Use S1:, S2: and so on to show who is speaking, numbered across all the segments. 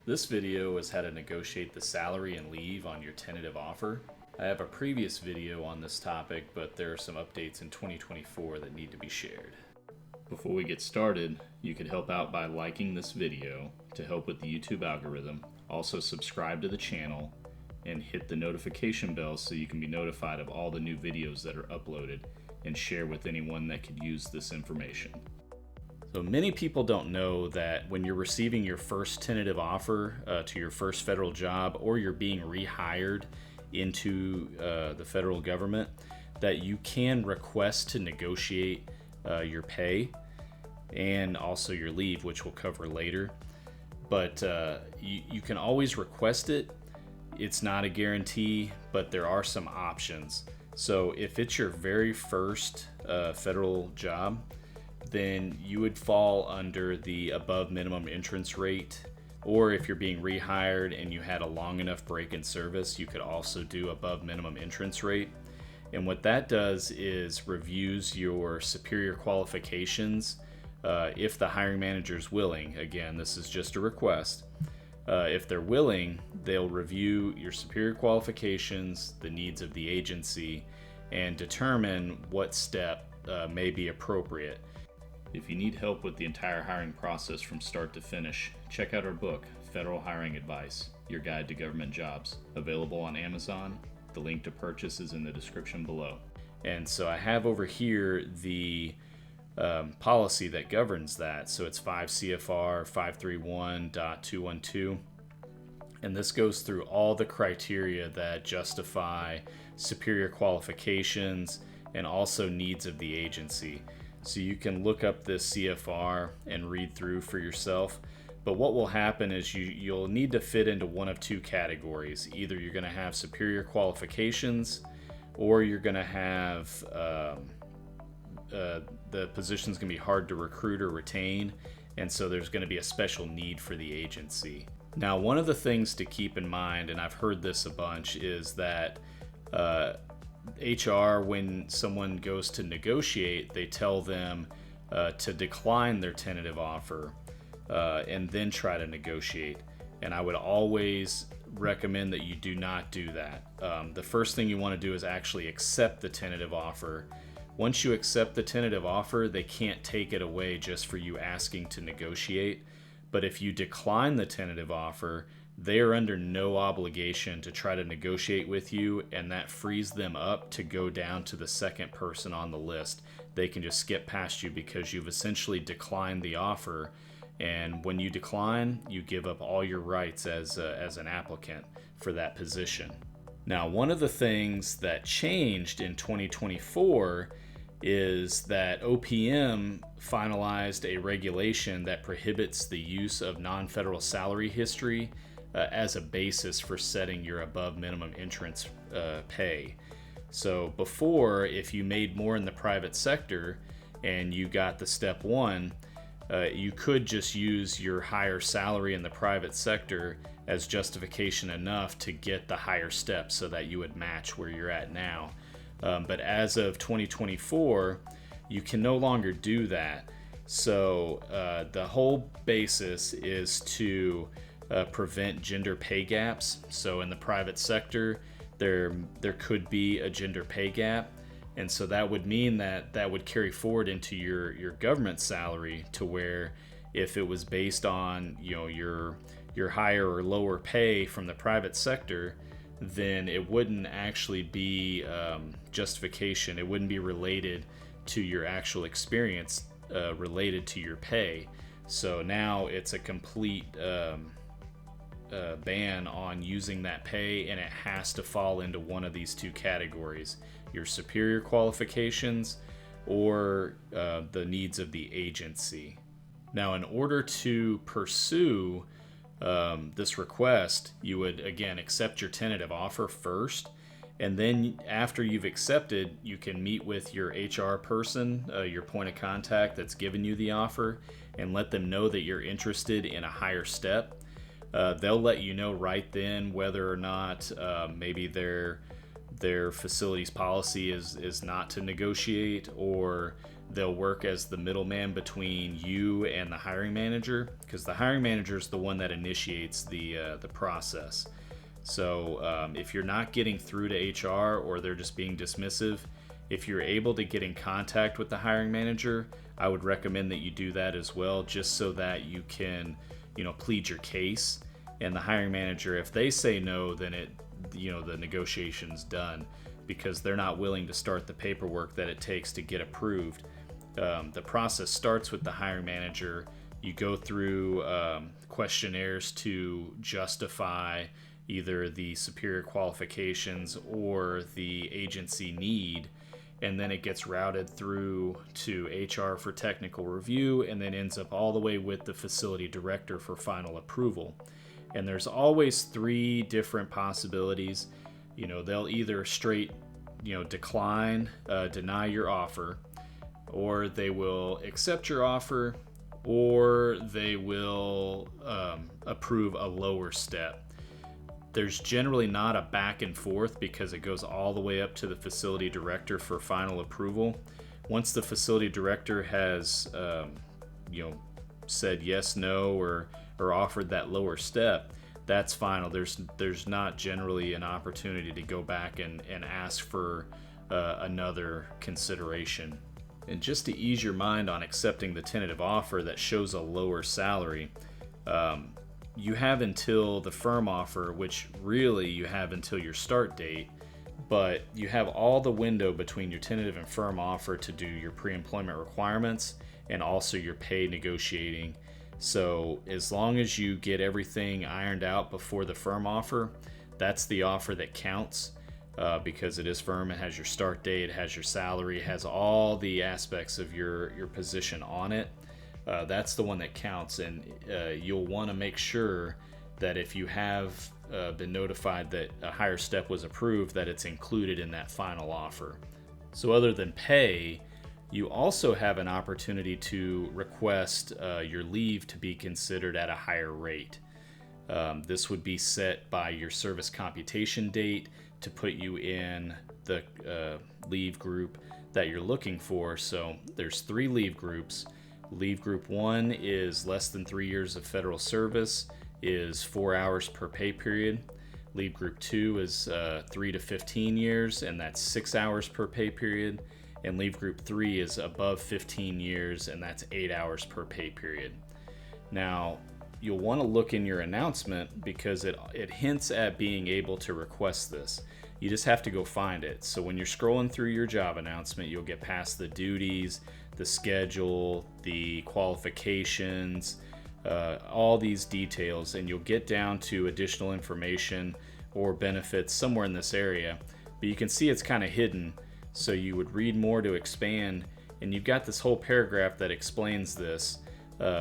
S1: This video is how to negotiate the salary and leave on your tentative offer. I have a previous video on this topic, but there are some updates in 2024 that need to be shared. Before we get started, you could help out by liking this video to help with the YouTube algorithm. Also subscribe to the channel and hit the notification bell so you can be notified of all the new videos that are uploaded, and share with anyone that could use this information. So many people don't know that when you're receiving your first tentative offer to your first federal job, or you're being rehired into the federal government, that you can request to negotiate your pay and also your leave, which we'll cover later. But you can always request it. It's not a guarantee, but there are some options. So if it's your very first federal job, then you would fall under the above minimum entrance rate. Or if you're being rehired and you had a long enough break in service, you could also do above minimum entrance rate. And what that does is reviews your superior qualifications if the hiring manager is willing. Again, this is just a request. If they're willing, they'll review your superior qualifications, the needs of the agency, and determine what step may be appropriate. If you need help with the entire hiring process from start to finish, check out our book, Federal Hiring Advice, Your Guide to Government Jobs, available on Amazon. The link to purchase is in the description below. And so I have over here the policy that governs that. So it's 5 CFR 531.212. And this goes through all the criteria that justify superior qualifications and also needs of the agency. So you can look up this CFR and read through for yourself. But what will happen is you'll need to fit into one of two categories. Either you're going to have superior qualifications, or you're going to have the position's going to be hard to recruit or retain, and so there's going to be a special need for the agency. Now, one of the things to keep in mind, and I've heard this a bunch, is that HR, when someone goes to negotiate, they tell them to decline their tentative offer and then try to negotiate. And I would always recommend that you do not do that. The first thing you want to do is actually accept the tentative offer. Once you accept the tentative offer, they can't take it away just for you asking to negotiate. But if you decline the tentative offer, they are under no obligation to try to negotiate with you, and that frees them up to go down to the second person on the list. They can just skip past you because you've essentially declined the offer, and when you decline, you give up all your rights as an applicant for that position. Now, one of the things that changed in 2024 is that OPM finalized a regulation that prohibits the use of non-federal salary history as a basis for setting your above minimum entrance pay. So before, if you made more in the private sector and you got the step one, you could just use your higher salary in the private sector as justification enough to get the higher step so that you would match where you're at now. But as of 2024, you can no longer do that. So the whole basis is to prevent gender pay gaps. So in the private sector, there could be a gender pay gap, and so that would mean that would carry forward into your government salary, to where if it was based on your higher or lower pay from the private sector, then it wouldn't actually be justification. It wouldn't be related to your actual experience, related to your pay. So now it's a complete ban on using that pay, and it has to fall into one of these two categories: your superior qualifications or the needs of the agency. Now, in order to pursue this request, you would again accept your tentative offer first, and then after you've accepted, you can meet with your HR person, your point of contact that's given you the offer, and let them know that you're interested in a higher step. They'll let you know right then whether or not maybe their facility's policy is not to negotiate, or they'll work as the middleman between you and the hiring manager, because the hiring manager is the one that initiates the process. So if you're not getting through to HR or they're just being dismissive, if you're able to get in contact with the hiring manager, I would recommend that you do that as well, just so that you can, plead your case. And the hiring manager, if they say no, then the negotiation's done, because they're not willing to start the paperwork that it takes to get approved. The process starts with the hiring manager. You go through questionnaires to justify either the superior qualifications or the agency need, and then it gets routed through to HR for technical review, and then ends up all the way with the facility director for final approval. And there's always 3 different possibilities. They'll either straight decline, deny your offer, or they will accept your offer, or they will approve a lower step. There's generally not a back and forth, because it goes all the way up to the facility director for final approval. Once the facility director has said yes, no, or offered that lower step, that's final. There's not generally an opportunity to go back and ask for another consideration. And just to ease your mind on accepting the tentative offer that shows a lower salary, you have until the firm offer, which really you have until your start date, but you have all the window between your tentative and firm offer to do your pre-employment requirements and also your pay negotiating. So as long as you get everything ironed out before the firm offer, that's the offer that counts, because it is firm. It has your start date, it has your salary, it has all the aspects of your position on it. That's the one that counts, and you'll want to make sure that if you have been notified that a higher step was approved, that it's included in that final offer. So other than pay, you also have an opportunity to request your leave to be considered at a higher rate. This would be set by your service computation date to put you in the leave group that you're looking for. So there's 3 leave groups. Leave group 1 is less than 3 years of federal service, is 4 hours per pay period. Leave group 2 is 3 to 15 years, and that's 6 hours per pay period. And leave group 3 is above 15 years, and that's 8 hours per pay period. Now, you'll want to look in your announcement, because it hints at being able to request this. You just have to go find it. So when you're scrolling through your job announcement, you'll get past the duties, the schedule, the qualifications, all these details, and you'll get down to additional information or benefits somewhere in this area. But you can see it's kind of hidden, so you would read more to expand, and you've got this whole paragraph that explains this.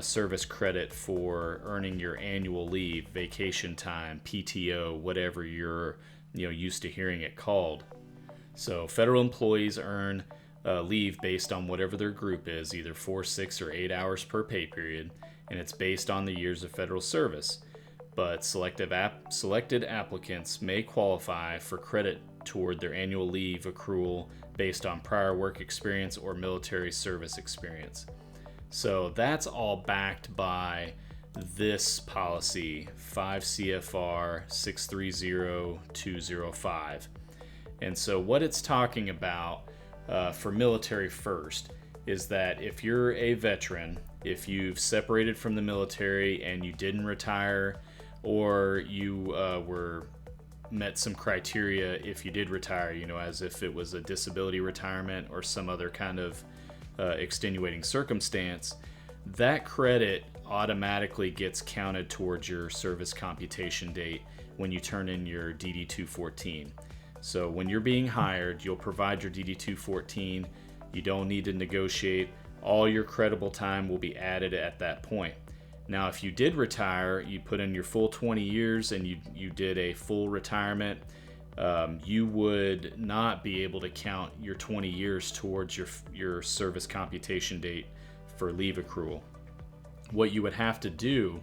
S1: Service credit for earning your annual leave, vacation time, PTO, whatever you're used to hearing it called. So federal employees earn leave based on whatever their group is, either 4, 6, or 8 hours per pay period, and it's based on the years of federal service. But selected applicants may qualify for credit toward their annual leave accrual based on prior work experience or military service experience. So that's all backed by this policy, 5 CFR 630205. And so what it's talking about for military first is that if you're a veteran, if you've separated from the military and you didn't retire, or you met some criteria if you did retire, as if it was a disability retirement or some other kind of extenuating circumstance, that credit automatically gets counted towards your service computation date when you turn in your DD-214. So when you're being hired, you'll provide your DD-214. You don't need to negotiate. All your credible time will be added at that point. Now, if you did retire, you put in your full 20 years and you did a full retirement, you would not be able to count your 20 years towards your service computation date for leave accrual. What you would have to do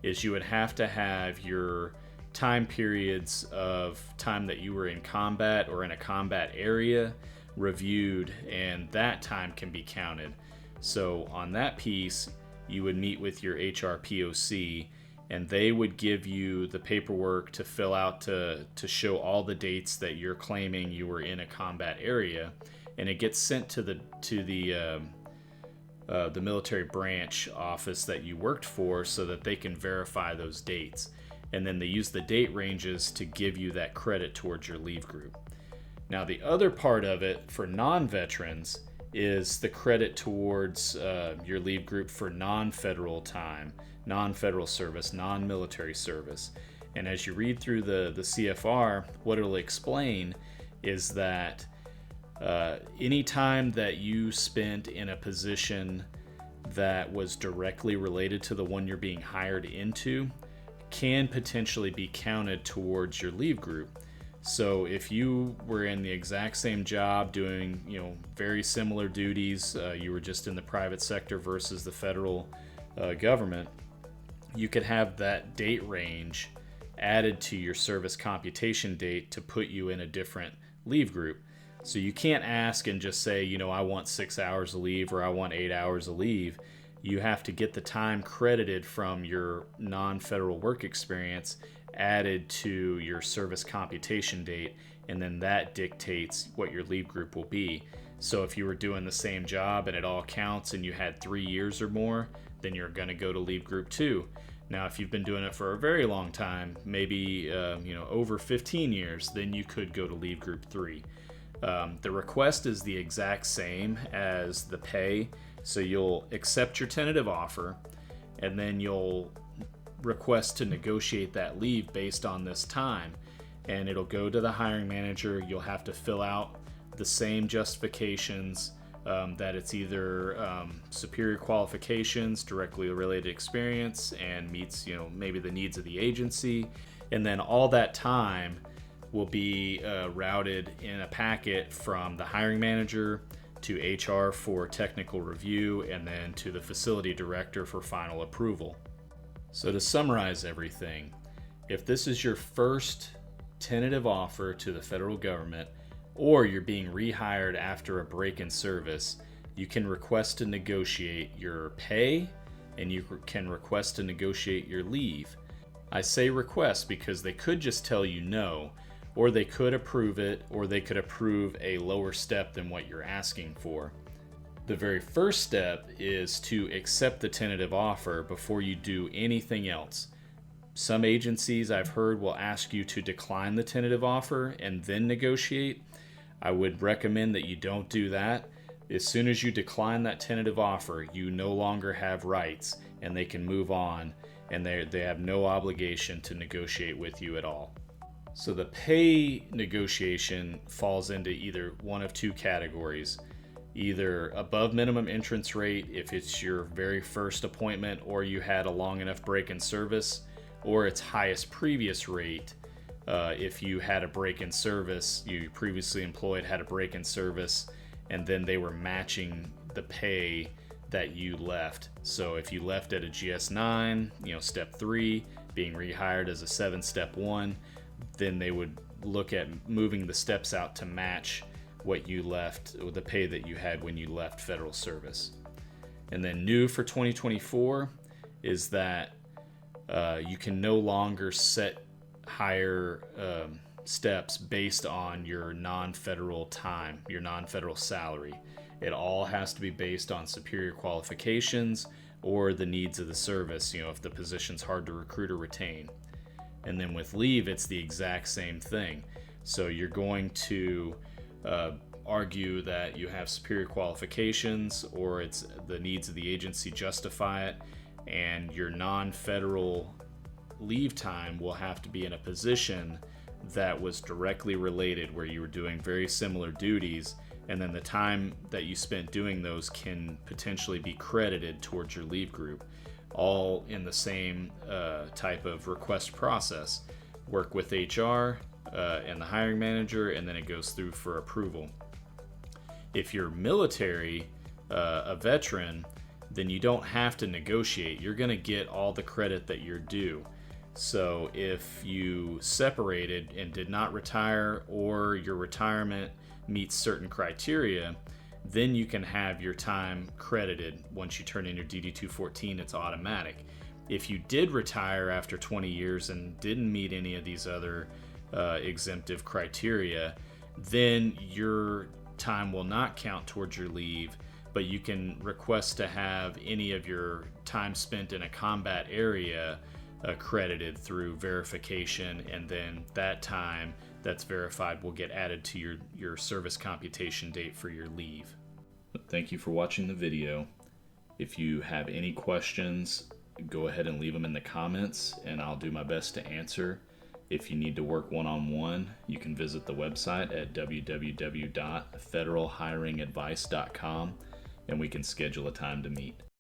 S1: is you would have to have your time periods of time that you were in combat or in a combat area reviewed, and that time can be counted. So on that piece, you would meet with your HR POC, and they would give you the paperwork to fill out to show all the dates that you're claiming you were in a combat area, and it gets sent to the military branch office that you worked for so that they can verify those dates. And then they use the date ranges to give you that credit towards your leave group. Now, the other part of it for non-veterans is the credit towards your leave group for non-federal time, non-federal service, non-military service. And as you read through the CFR, what it'll explain is that any time that you spent in a position that was directly related to the one you're being hired into can potentially be counted towards your leave group. So if you were in the exact same job doing, very similar duties, you were just in the private sector versus the federal government, you could have that date range added to your service computation date to put you in a different leave group. So you can't ask and just say, I want 6 hours of leave or I want 8 hours of leave. You have to get the time credited from your non-federal work experience added to your service computation date, and then that dictates what your leave group will be. So if you were doing the same job and it all counts and you had 3 years or more, then you're going to go to leave group 2. Now, if you've been doing it for a very long time, maybe over 15 years, then you could go to leave group 3. The request is the exact same as the pay. So you'll accept your tentative offer, and then you'll request to negotiate that leave based on this time. And it'll go to the hiring manager. You'll have to fill out the same justifications, that it's either superior qualifications, directly related experience, and meets maybe the needs of the agency. And then all that time will be routed in a packet from the hiring manager to HR for technical review, and then to the facility director for final approval. So to summarize everything, if this is your first tentative offer to the federal government, or you're being rehired after a break in service, you can request to negotiate your pay, and you can request to negotiate your leave. I say request because they could just tell you no, or they could approve it, or they could approve a lower step than what you're asking for. The very first step is to accept the tentative offer before you do anything else. Some agencies I've heard will ask you to decline the tentative offer and then negotiate. I would recommend that you don't do that. As soon as you decline that tentative offer, you no longer have rights, and they can move on, and they have no obligation to negotiate with you at all. So the pay negotiation falls into either one of two categories. Either above minimum entrance rate if it's your very first appointment or you had a long enough break in service, or its highest previous rate if you had a break in service, you previously employed had a break in service, and then they were matching the pay that you left. So if you left at a GS9, step 3, being rehired as a 7 step 1, then they would look at moving the steps out to match what you left, or the pay that you had when you left federal service. And then new for 2024 is that you can no longer set higher steps based on your non-federal time, your non-federal salary. It all has to be based on superior qualifications or the needs of the service, if the position's hard to recruit or retain. And then with leave, it's the exact same thing. So you're going to argue that you have superior qualifications, or it's the needs of the agency justify it, and your non-federal leave time will have to be in a position that was directly related, where you were doing very similar duties, and then the time that you spent doing those can potentially be credited towards your leave group, all in the same type of request process. Work with HR and the hiring manager, and then it goes through for approval. If you're military, a veteran, then you don't have to negotiate. You're going to get all the credit that you're due. So if you separated and did not retire, or your retirement meets certain criteria, then you can have your time credited. Once you turn in your DD-214, it's automatic. If you did retire after 20 years and didn't meet any of these other exemptive criteria, then your time will not count towards your leave, but you can request to have any of your time spent in a combat area credited through verification, and then that time that's verified will get added to your service computation date for your leave. Thank you for watching the video. If you have any questions, go ahead and leave them in the comments and I'll do my best to answer. If you need to work one-on-one, you can visit the website at www.federalhiringadvice.com and we can schedule a time to meet.